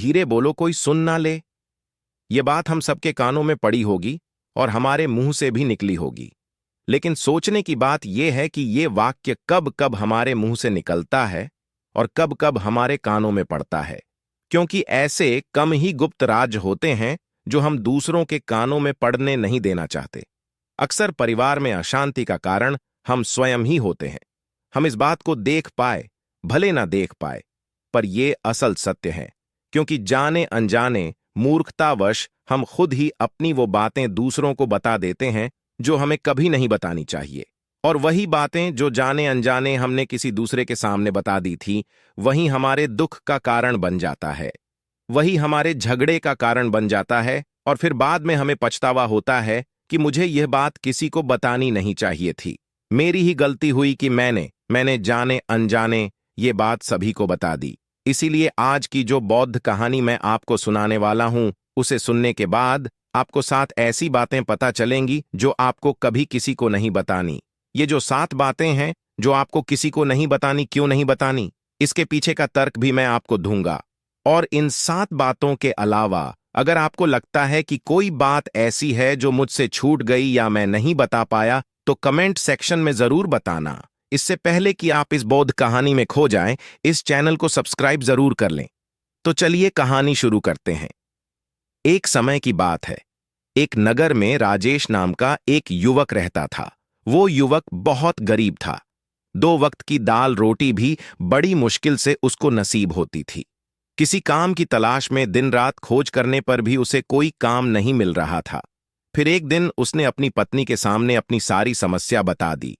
धीरे बोलो, कोई सुन ना ले। ये बात हम सबके कानों में पड़ी होगी और हमारे मुंह से भी निकली होगी, लेकिन सोचने की बात यह है कि ये वाक्य कब कब हमारे मुंह से निकलता है और कब कब हमारे कानों में पड़ता है, क्योंकि ऐसे कम ही गुप्त राज होते हैं जो हम दूसरों के कानों में पड़ने नहीं देना चाहते। अक्सर परिवार में अशांति का कारण हम स्वयं ही होते हैं। हम इस बात को देख पाए भले ना देख पाए, पर यह असल सत्य है, क्योंकि जाने अनजाने मूर्खतावश हम खुद ही अपनी वो बातें दूसरों को बता देते हैं जो हमें कभी नहीं बतानी चाहिए। और वही बातें जो जाने अनजाने हमने किसी दूसरे के सामने बता दी थी, वही हमारे दुख का कारण बन जाता है, वही हमारे झगड़े का कारण बन जाता है, और फिर बाद में हमें पछतावा होता है कि मुझे यह बात किसी को बतानी नहीं चाहिए थी। मेरी ही गलती हुई कि मैंने जाने अनजाने ये बात सभी को बता दी। इसीलिए आज की जो बौद्ध कहानी मैं आपको सुनाने वाला हूं, उसे सुनने के बाद आपको 7 ऐसी बातें पता चलेंगी जो आपको कभी किसी को नहीं बतानी। ये जो 7 बातें हैं जो आपको किसी को नहीं बतानी, क्यों नहीं बतानी, इसके पीछे का तर्क भी मैं आपको दूंगा। और इन 7 बातों के अलावा अगर आपको लगता है कि कोई बात ऐसी है जो मुझसे छूट गई या मैं नहीं बता पाया, तो कमेंट सेक्शन में जरूर बताना। इससे पहले कि आप इस बौद्ध कहानी में खो जाएं, इस चैनल को सब्सक्राइब जरूर कर लें। तो चलिए कहानी शुरू करते हैं। एक समय की बात है। एक नगर में राजेश नाम का एक युवक रहता था। वो युवक बहुत गरीब था। 2 वक्त की दाल रोटी भी बड़ी मुश्किल से उसको नसीब होती थी। किसी काम की तलाश में दिन रात खोज करने पर भी उसे कोई काम नहीं मिल रहा था। फिर एक दिन उसने अपनी पत्नी के सामने अपनी सारी समस्या बता दी।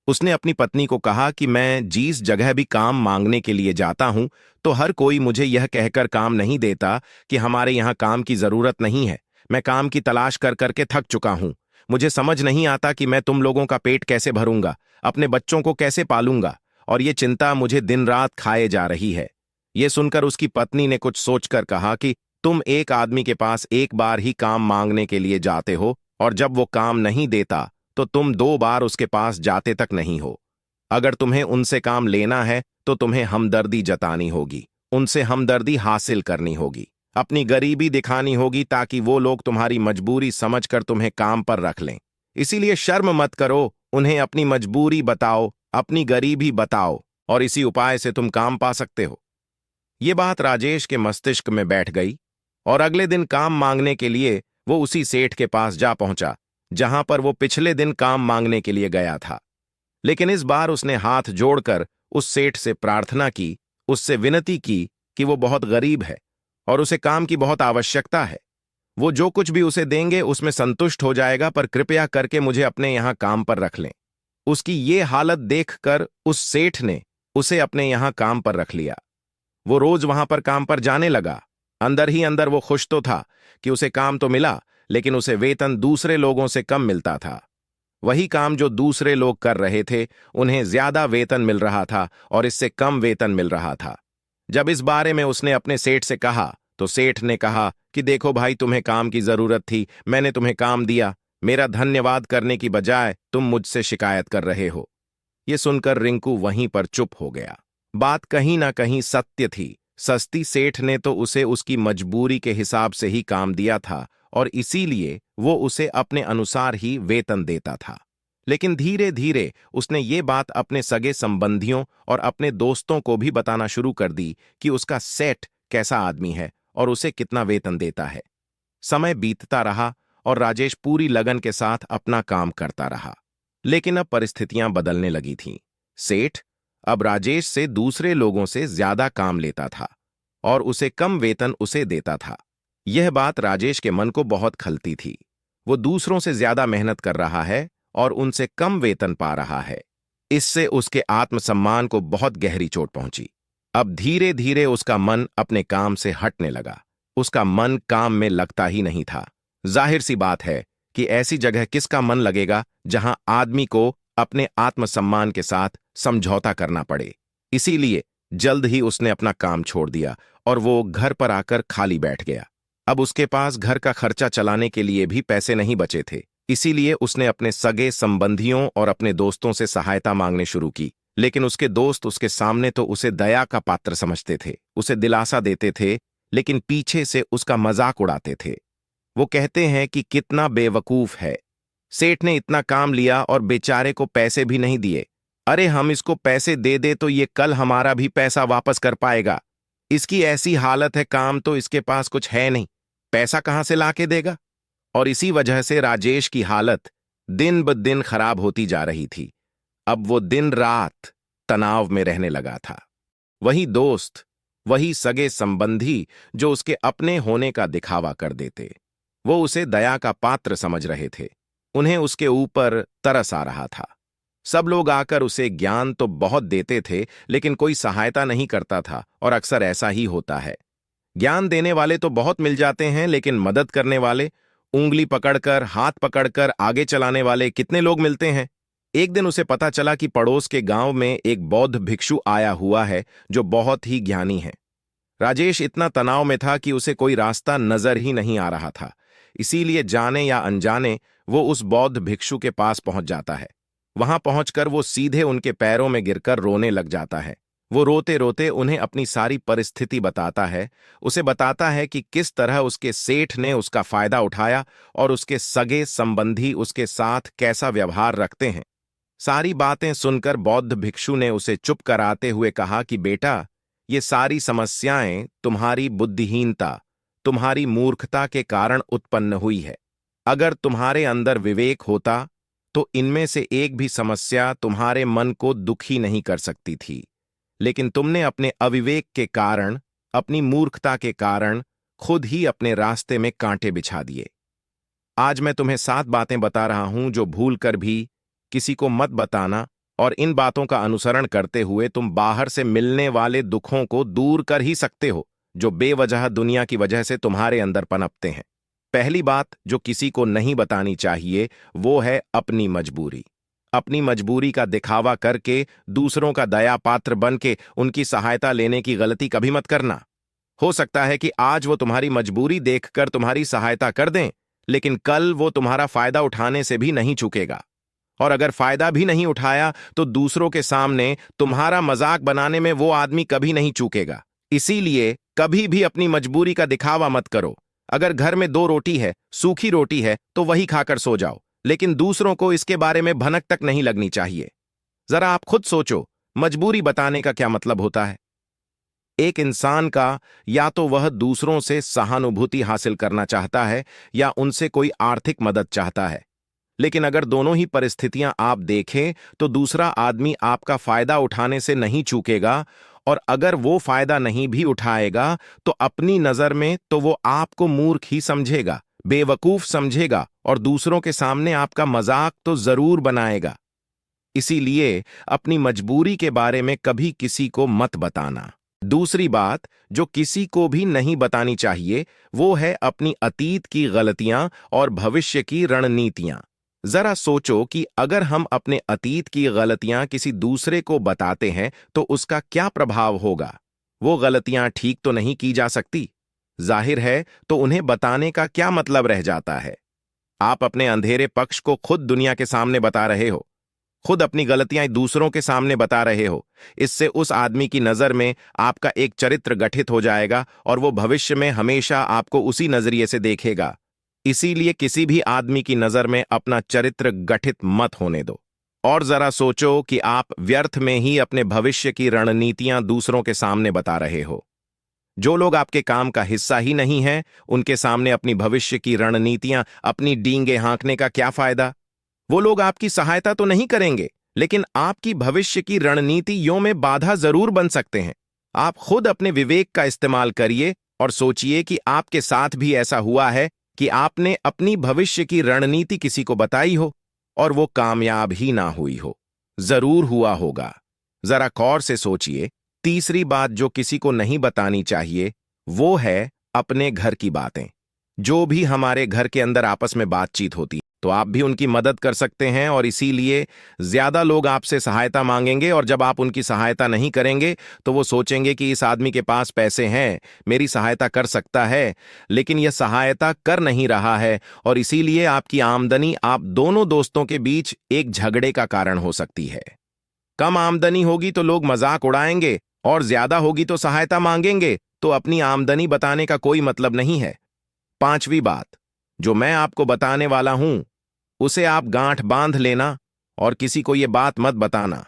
उसने अपनी पत्नी को कहा कि मैं जिस जगह भी काम मांगने के लिए जाता हूं, तो हर कोई मुझे यह कहकर काम नहीं देता कि हमारे यहाँ काम की जरूरत नहीं है। मैं काम की तलाश कर करके थक चुका हूं। मुझे समझ नहीं आता कि मैं तुम लोगों का पेट कैसे भरूंगा, अपने बच्चों को कैसे पालूंगा, और ये चिंता मुझे दिन रात खाए जा रही है। ये सुनकर उसकी पत्नी ने कुछ सोचकर कहा कि तुम एक आदमी के पास एक बार ही काम मांगने के लिए जाते हो, और जब वो काम नहीं देता तो तुम 2 बार उसके पास जाते तक नहीं हो। अगर तुम्हें उनसे काम लेना है तो तुम्हें हमदर्दी जतानी होगी, उनसे हमदर्दी हासिल करनी होगी, अपनी गरीबी दिखानी होगी, ताकि वो लोग तुम्हारी मजबूरी समझकर तुम्हें काम पर रख लें। इसीलिए शर्म मत करो, उन्हें अपनी मजबूरी बताओ, अपनी गरीबी बताओ, और इसी उपाय से तुम काम पा सकते हो। ये बात राजेश के मस्तिष्क में बैठ गई, और अगले दिन काम मांगने के लिए वो उसी सेठ के पास जा पहुंचा जहां पर वो पिछले दिन काम मांगने के लिए गया था। लेकिन इस बार उसने हाथ जोड़कर उस सेठ से प्रार्थना की, उससे विनती की कि वो बहुत गरीब है और उसे काम की बहुत आवश्यकता है। वो जो कुछ भी उसे देंगे उसमें संतुष्ट हो जाएगा, पर कृपया करके मुझे अपने यहां काम पर रख लें। उसकी ये हालत देखकर उस सेठ ने उसे अपने यहां काम पर रख लिया। वो रोज वहां पर काम पर जाने लगा। अंदर ही अंदर वो खुश तो था कि उसे काम तो मिला, लेकिन उसे वेतन दूसरे लोगों से कम मिलता था। वही काम जो दूसरे लोग कर रहे थे, उन्हें ज्यादा वेतन मिल रहा था और इससे कम वेतन मिल रहा था। जब इस बारे में उसने अपने सेठ से कहा, तो सेठ ने कहा कि देखो भाई, तुम्हें काम की जरूरत थी, मैंने तुम्हें काम दिया। मेरा धन्यवाद करने की बजाय तुम मुझसे शिकायत कर रहे हो। यह सुनकर रिंकू वहीं पर चुप हो गया। बात कहीं ना कहीं सत्य थी। सस्ती सेठ ने तो उसे उसकी मजबूरी के हिसाब से ही काम दिया था, और इसीलिए वो उसे अपने अनुसार ही वेतन देता था। लेकिन धीरे धीरे उसने ये बात अपने सगे संबंधियों और अपने दोस्तों को भी बताना शुरू कर दी कि उसका सेठ कैसा आदमी है और उसे कितना वेतन देता है। समय बीतता रहा और राजेश पूरी लगन के साथ अपना काम करता रहा। लेकिन अब परिस्थितियां बदलने लगी थीं। सेठ अब राजेश से दूसरे लोगों से ज्यादा काम लेता था और उसे कम वेतन उसे देता था। यह बात राजेश के मन को बहुत खलती थी। वो दूसरों से ज्यादा मेहनत कर रहा है और उनसे कम वेतन पा रहा है। इससे उसके आत्मसम्मान को बहुत गहरी चोट पहुंची। अब धीरे धीरे उसका मन अपने काम से हटने लगा। उसका मन काम में लगता ही नहीं था। जाहिर सी बात है कि ऐसी जगह किसका मन लगेगा जहां आदमी को अपने आत्मसम्मान के साथ समझौता करना पड़े। इसीलिए जल्द ही उसने अपना काम छोड़ दिया और वो घर पर आकर खाली बैठ गया। अब उसके पास घर का खर्चा चलाने के लिए भी पैसे नहीं बचे थे। इसीलिए उसने अपने सगे संबंधियों और अपने दोस्तों से सहायता मांगने शुरू की। लेकिन उसके दोस्त उसके सामने तो उसे दया का पात्र समझते थे, उसे दिलासा देते थे, लेकिन पीछे से उसका मजाक उड़ाते थे। वो कहते हैं कि कितना बेवकूफ है, सेठ ने इतना काम लिया और बेचारे को पैसे भी नहीं दिए। अरे हम इसको पैसे दे दे तो ये कल हमारा भी पैसा वापस कर पाएगा। इसकी ऐसी हालत है, काम तो इसके पास कुछ है नहीं, पैसा कहां से लाके देगा। और इसी वजह से राजेश की हालत दिन ब दिन खराब होती जा रही थी। अब वो दिन रात तनाव में रहने लगा था। वही दोस्त, वही सगे संबंधी जो उसके अपने होने का दिखावा कर देते, वो उसे दया का पात्र समझ रहे थे। उन्हें उसके ऊपर तरस आ रहा था। सब लोग आकर उसे ज्ञान तो बहुत देते थे, लेकिन कोई सहायता नहीं करता था, और अक्सर ऐसा ही होता है। ज्ञान देने वाले तो बहुत मिल जाते हैं, लेकिन मदद करने वाले, उंगली पकड़कर हाथ पकड़कर आगे चलाने वाले कितने लोग मिलते हैं। एक दिन उसे पता चला कि पड़ोस के गांव में एक बौद्ध भिक्षु आया हुआ है जो बहुत ही ज्ञानी है। राजेश इतना तनाव में था कि उसे कोई रास्ता नजर ही नहीं आ रहा था। इसीलिए जाने या अनजाने वो उस बौद्ध भिक्षु के पास पहुंच जाता है। वहां पहुंचकर वो सीधे उनके पैरों में गिरकर रोने लग जाता है। वो रोते रोते उन्हें अपनी सारी परिस्थिति बताता है। उसे बताता है कि किस तरह उसके सेठ ने उसका फायदा उठाया और उसके सगे संबंधी उसके साथ कैसा व्यवहार रखते हैं। सारी बातें सुनकर बौद्ध भिक्षु ने उसे चुप कराते हुए कहा कि बेटा, ये सारी समस्याएं तुम्हारी बुद्धिहीनता, तुम्हारी मूर्खता के कारण उत्पन्न हुई है। अगर तुम्हारे अंदर विवेक होता तो इनमें से एक भी समस्या तुम्हारे मन को दुखी नहीं कर सकती थी, लेकिन तुमने अपने अविवेक के कारण, अपनी मूर्खता के कारण खुद ही अपने रास्ते में कांटे बिछा दिए। आज मैं तुम्हें 7 बातें बता रहा हूं जो भूल कर भी किसी को मत बताना, और इन बातों का अनुसरण करते हुए तुम बाहर से मिलने वाले दुखों को दूर कर ही सकते हो जो बेवजह दुनिया की वजह से तुम्हारे अंदर पनपते हैं। पहली बात जो किसी को नहीं बतानी चाहिए वो है अपनी मजबूरी। अपनी मजबूरी का दिखावा करके दूसरों का दया पात्र बन के उनकी सहायता लेने की गलती कभी मत करना। हो सकता है कि आज वो तुम्हारी मजबूरी देखकर तुम्हारी सहायता कर दें, लेकिन कल वो तुम्हारा फायदा उठाने से भी नहीं चूकेगा। और अगर फायदा भी नहीं उठाया तो दूसरों के सामने तुम्हारा मजाक बनाने में वो आदमी कभी नहीं चूकेगा। इसीलिए कभी भी अपनी मजबूरी का दिखावा मत करो। अगर घर में 2 रोटी है, सूखी रोटी है, तो वही खाकर सो जाओ, लेकिन दूसरों को इसके बारे में भनक तक नहीं लगनी चाहिए। जरा आप खुद सोचो, मजबूरी बताने का क्या मतलब होता है। एक इंसान का या तो वह दूसरों से सहानुभूति हासिल करना चाहता है या उनसे कोई आर्थिक मदद चाहता है। लेकिन अगर दोनों ही परिस्थितियां आप देखें तो दूसरा आदमी आपका फायदा उठाने से नहीं चूकेगा, और अगर वो फायदा नहीं भी उठाएगा तो अपनी नजर में तो वो आपको मूर्ख ही समझेगा, बेवकूफ समझेगा, और दूसरों के सामने आपका मजाक तो जरूर बनाएगा। इसीलिए अपनी मजबूरी के बारे में कभी किसी को मत बताना। दूसरी बात जो किसी को भी नहीं बतानी चाहिए वो है अपनी अतीत की गलतियां और भविष्य की रणनीतियां। जरा सोचो कि अगर हम अपने अतीत की गलतियां किसी दूसरे को बताते हैं तो उसका क्या प्रभाव होगा। वो गलतियां ठीक तो नहीं की जा सकती, जाहिर है, तो उन्हें बताने का क्या मतलब रह जाता है। आप अपने अंधेरे पक्ष को खुद दुनिया के सामने बता रहे हो, खुद अपनी गलतियां दूसरों के सामने बता रहे हो। इससे उस आदमी की नजर में आपका एक चरित्र गठित हो जाएगा और वो भविष्य में हमेशा आपको उसी नजरिए से देखेगा। इसीलिए किसी भी आदमी की नजर में अपना चरित्र गठित मत होने दो। और जरा सोचो कि आप व्यर्थ में ही अपने भविष्य की रणनीतियां दूसरों के सामने बता रहे हो। जो लोग आपके काम का हिस्सा ही नहीं हैं, उनके सामने अपनी भविष्य की रणनीतियां, अपनी डींगे हाँकने का क्या फायदा। वो लोग आपकी सहायता तो नहीं करेंगे, लेकिन आपकी भविष्य की रणनीतियों में बाधा जरूर बन सकते हैं। आप खुद अपने विवेक का इस्तेमाल करिए और सोचिए कि आपके साथ भी ऐसा हुआ है कि आपने अपनी भविष्य की रणनीति किसी को बताई हो और वो कामयाब ही ना हुई हो। जरूर हुआ होगा, जरा गौर से सोचिए। तीसरी बात जो किसी को नहीं बतानी चाहिए वो है अपने घर की बातें। जो भी हमारे घर के अंदर आपस में बातचीत होती तो आप भी उनकी मदद कर सकते हैं, और इसीलिए ज्यादा लोग आपसे सहायता मांगेंगे, और जब आप उनकी सहायता नहीं करेंगे तो वो सोचेंगे कि इस आदमी के पास पैसे हैं, मेरी सहायता कर सकता है, लेकिन यह सहायता कर नहीं रहा है, और इसीलिए आपकी आमदनी आप दोनों दोस्तों के बीच एक झगड़े का कारण हो सकती है। कम आमदनी होगी तो लोग मजाक उड़ाएंगे और ज्यादा होगी तो सहायता मांगेंगे, तो अपनी आमदनी बताने का कोई मतलब नहीं है। पांचवी बात, जो मैं आपको बताने वाला हूं उसे आप गांठ बांध लेना और किसी को यह बात मत बताना।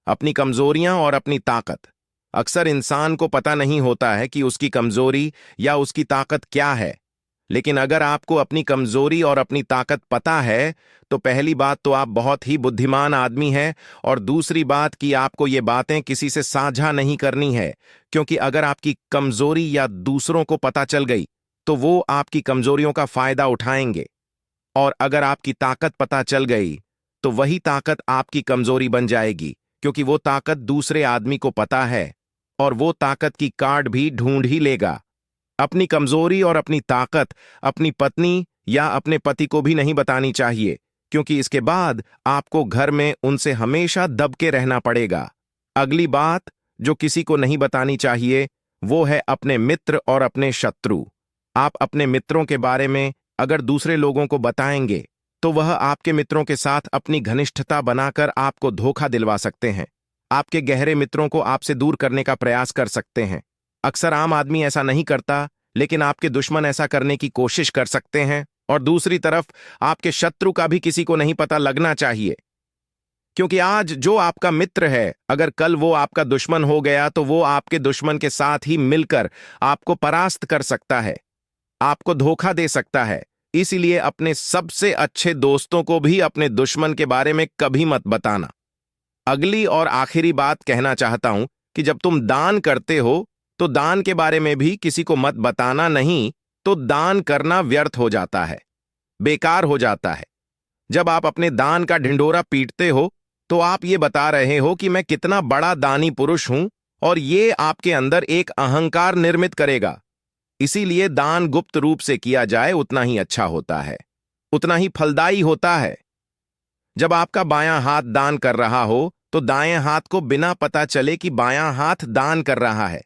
अपनी कमजोरियां और अपनी ताकत। अक्सर इंसान को पता नहीं होता है कि उसकी कमजोरी या उसकी ताकत क्या है, लेकिन अगर आपको अपनी कमजोरी और अपनी ताकत पता है तो पहली बात तो आप बहुत ही बुद्धिमान आदमी हैं, और दूसरी बात कि आपको ये बातें किसी से साझा नहीं करनी है, क्योंकि अगर आपकी कमजोरी या दूसरों को पता चल गई तो वो आपकी कमजोरियों का फायदा उठाएंगे, और अगर आपकी ताकत पता चल गई तो वही ताकत आपकी कमजोरी बन जाएगी, क्योंकि वो ताकत दूसरे आदमी को पता है और वो ताकत की कार्ड भी ढूंढ ही लेगा। अपनी कमजोरी और अपनी ताकत अपनी पत्नी या अपने पति को भी नहीं बतानी चाहिए, क्योंकि इसके बाद आपको घर में उनसे हमेशा दब के रहना पड़ेगा। अगली बात जो किसी को नहीं बतानी चाहिए वो है अपने मित्र और अपने शत्रु। आप अपने मित्रों के बारे में अगर दूसरे लोगों को बताएंगे तो वह आपके मित्रों के साथ अपनी घनिष्ठता बनाकर आपको धोखा दिलवा सकते हैं, आपके गहरे मित्रों को आपसे दूर करने का प्रयास कर सकते हैं। अक्सर आम आदमी ऐसा नहीं करता, लेकिन आपके दुश्मन ऐसा करने की कोशिश कर सकते हैं, और दूसरी तरफ आपके शत्रु का भी किसी को नहीं पता लगना चाहिए, क्योंकि आज जो आपका मित्र है अगर कल वो आपका दुश्मन हो गया तो वो आपके दुश्मन के साथ ही मिलकर आपको परास्त कर सकता है, आपको धोखा दे सकता है। इसीलिए अपने सबसे अच्छे दोस्तों को भी अपने दुश्मन के बारे में कभी मत बताना। अगली और आखिरी बात कहना चाहता हूं कि जब तुम दान करते हो तो दान के बारे में भी किसी को मत बताना, नहीं तो दान करना व्यर्थ हो जाता है, बेकार हो जाता है। जब आप अपने दान का ढिंढोरा पीटते हो तो आप ये बता रहे हो कि मैं कितना बड़ा दानी पुरुष हूं, और ये आपके अंदर एक अहंकार निर्मित करेगा। इसीलिए दान गुप्त रूप से किया जाए उतना ही अच्छा होता है, उतना ही फलदायी होता है। जब आपका बायां हाथ दान कर रहा हो तो दाएं हाथ को बिना पता चले कि बायां हाथ दान कर रहा है।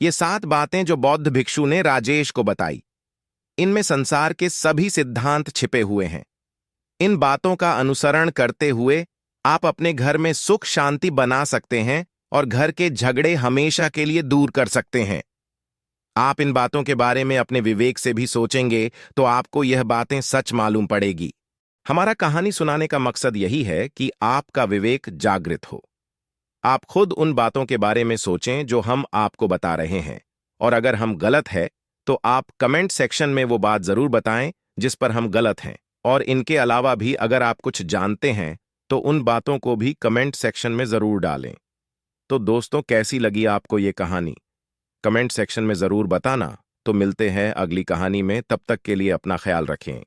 ये 7 बातें जो बौद्ध भिक्षु ने राजेश को बताई, इनमें संसार के सभी सिद्धांत छिपे हुए हैं। इन बातों का अनुसरण करते हुए आप अपने घर में सुख शांति बना सकते हैं और घर के झगड़े हमेशा के लिए दूर कर सकते हैं। आप इन बातों के बारे में अपने विवेक से भी सोचेंगे तो आपको यह बातें सच मालूम पड़ेगी। हमारा कहानी सुनाने का मकसद यही है कि आपका विवेक जागृत हो। आप खुद उन बातों के बारे में सोचें जो हम आपको बता रहे हैं, और अगर हम गलत है तो आप कमेंट सेक्शन में वो बात जरूर बताएं जिस पर हम गलत हैं, और इनके अलावा भी अगर आप कुछ जानते हैं तो उन बातों को भी कमेंट सेक्शन में जरूर डालें। तो दोस्तों, कैसी लगी आपको ये कहानी? कमेंट सेक्शन में जरूर बताना। तो मिलते हैं अगली कहानी में, तब तक के लिए अपना ख्याल रखें।